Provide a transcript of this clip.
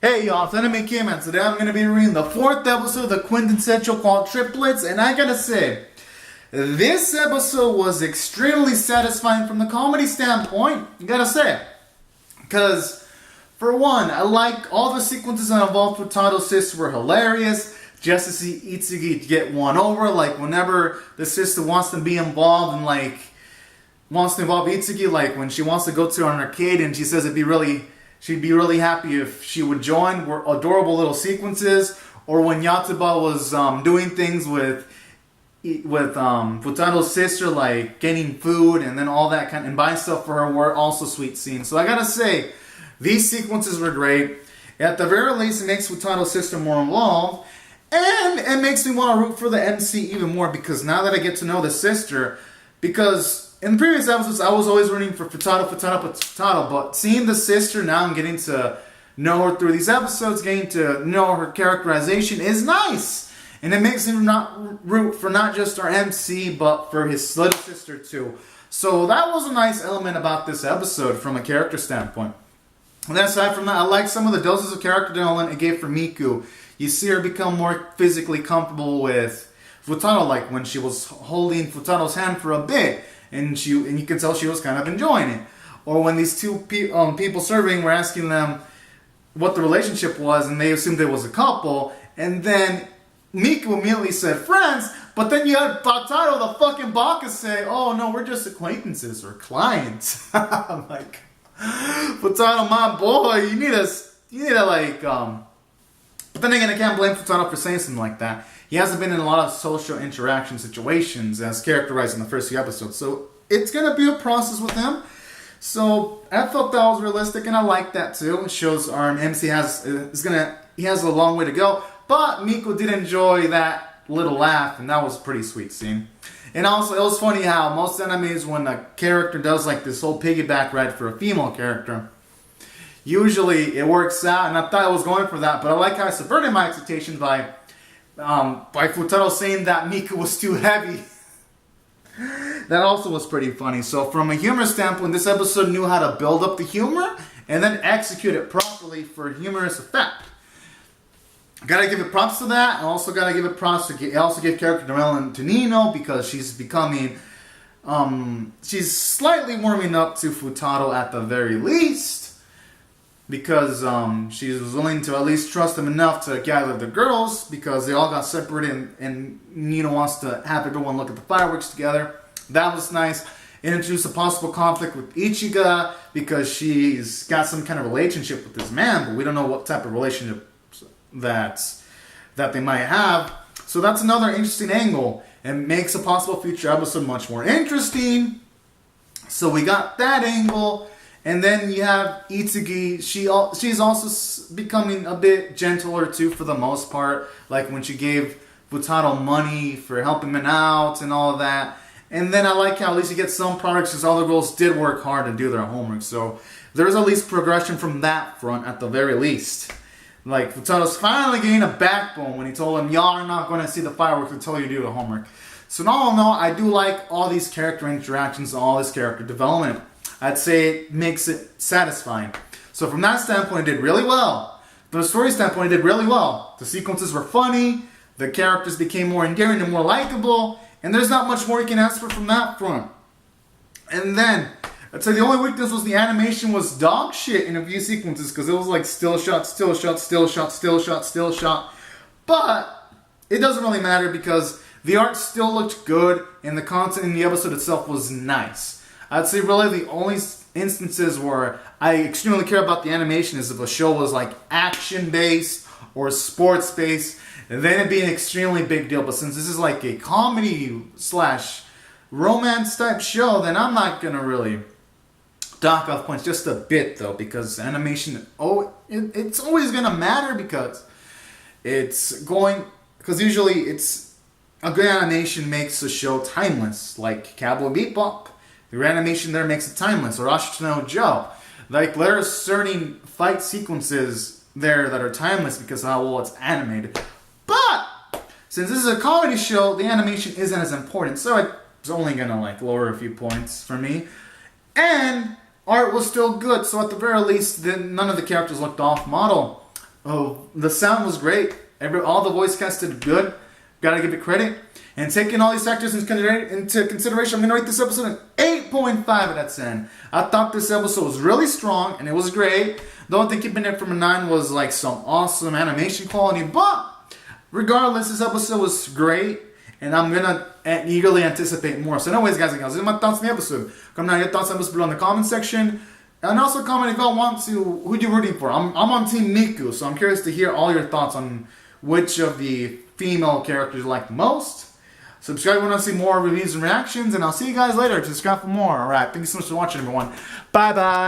Hey y'all, it's Anime Kim, and today I'm going to be reading the 4th episode of the Quintessential Quintuplets, and I gotta say, this episode was extremely satisfying from the comedy standpoint, I gotta say. Because, for one, I like all the sequences that involved with Tato's sister were hilarious, just to see Itsuki get won over, like whenever the sister wants to be involved and wants to involve Itsuki, like when she wants to go to an arcade and she says she'd be really happy if she would join. Were adorable little sequences. Or when Yatsuba was doing things with Futato's sister, like getting food and then all that and buying stuff for her, were also sweet scenes. So I gotta say, these sequences were great. At the very least, it makes Futato's sister more involved. And it makes me want to root for the MC even more, because now that I get to know the sister, because in the previous episodes I was always rooting for Futato, but seeing the sister now and getting to know her through these episodes, getting to know her characterization is nice. And it makes me not root for not just our MC, but for his little sister too. So that was a nice element about this episode from a character standpoint. And aside from that, I like some of the doses of character development it gave for Miku. You see her become more physically comfortable with Futato, like when she was holding Futato's hand for a bit, and you can tell she was kind of enjoying it. Or when these two people serving were asking them what the relationship was, and they assumed it was a couple, and then Miku immediately said friends, but then you had Futato, the fucking baka, say, "Oh no, we're just acquaintances or clients." I'm like, Futato, my boy, you need to like. But then again, I can't blame Futato for saying something like that. He hasn't been in a lot of social interaction situations as characterized in the first few episodes. So it's going to be a process with him. So I thought that was realistic, and I like that too. It shows our MC has a long way to go. But Miku did enjoy that little laugh, and that was a pretty sweet scene. And also, it was funny how most animes, when a character does like this whole piggyback ride for a female character, usually it works out, and I thought I was going for that, but I like how I subverted my expectations by Futato saying that Miku was too heavy. That also was pretty funny. So from a humor standpoint, this episode knew how to build up the humor and then execute it properly for humorous effect. Gotta give it props to that. I also gotta give it props to also give character development to Nino, because she's becoming she's slightly warming up to Futato at the very least. Because she was willing to at least trust him enough to gather the girls, because they all got separated, and Nino wants to have everyone look at the fireworks together. That was nice. It introduced a possible conflict with Ichiga, because she's got some kind of relationship with this man, but we don't know what type of relationship that they might have. So that's another interesting angle, and makes a possible future episode much more interesting. So we got that angle. And then you have Itsuki. She's also becoming a bit gentler too, for the most part. Like when she gave Futato money for helping him out and all of that. And then I like how at least you get some products, because all the girls did work hard to do their homework. So there's at least progression from that front at the very least. Like Futato's finally getting a backbone when he told him, "Y'all are not going to see the fireworks until you do the homework." So in all in all, I do like all these character interactions, all this character development. I'd say it makes it satisfying. So from that standpoint, it did really well. From the story standpoint, it did really well. The sequences were funny, the characters became more endearing and more likable, and there's not much more you can ask for from that front. And then, I'd say the only weakness was the animation was dog shit in a few sequences, because it was like still shot, still shot, still shot, still shot, still shot. But it doesn't really matter, because the art still looked good, and the content in the episode itself was nice. I'd say really the only instances where I extremely care about the animation is if a show was like action-based or sports-based, then it'd be an extremely big deal. But since this is like a comedy/romance type show, then I'm not going to really dock off points, just a bit though, because animation, it's always going to matter, because usually it's a good animation makes a show timeless, like Cowboy Bebop. The animation there makes it timeless, or Ashita Joe. Like, there are certain fight sequences there that are timeless because of how well it's animated. But, since this is a comedy show, the animation isn't as important, so it's only gonna, like, lower a few points for me. And art was still good, so at the very least, none of the characters looked off-model. Oh, the sound was great. All the voice cast did good. Gotta give it credit. And taking all these factors into consideration, I'm going to rate this episode an 8.5 out of 10. I thought this episode was really strong, and it was great. The only thing keeping it from a 9 was like some awesome animation quality. But regardless, this episode was great, and I'm going to eagerly anticipate more. So anyways, guys and gals, these are my thoughts on the episode. Comment down your thoughts on this below in the comment section. And also comment if y'all want to, who you rooting for. I'm on Team Miku, so I'm curious to hear all your thoughts on which of the female characters you like the most. Subscribe if you want to see more reviews and reactions, and I'll see you guys later. Subscribe for more. Alright, thank you so much for watching, everyone. Bye-bye.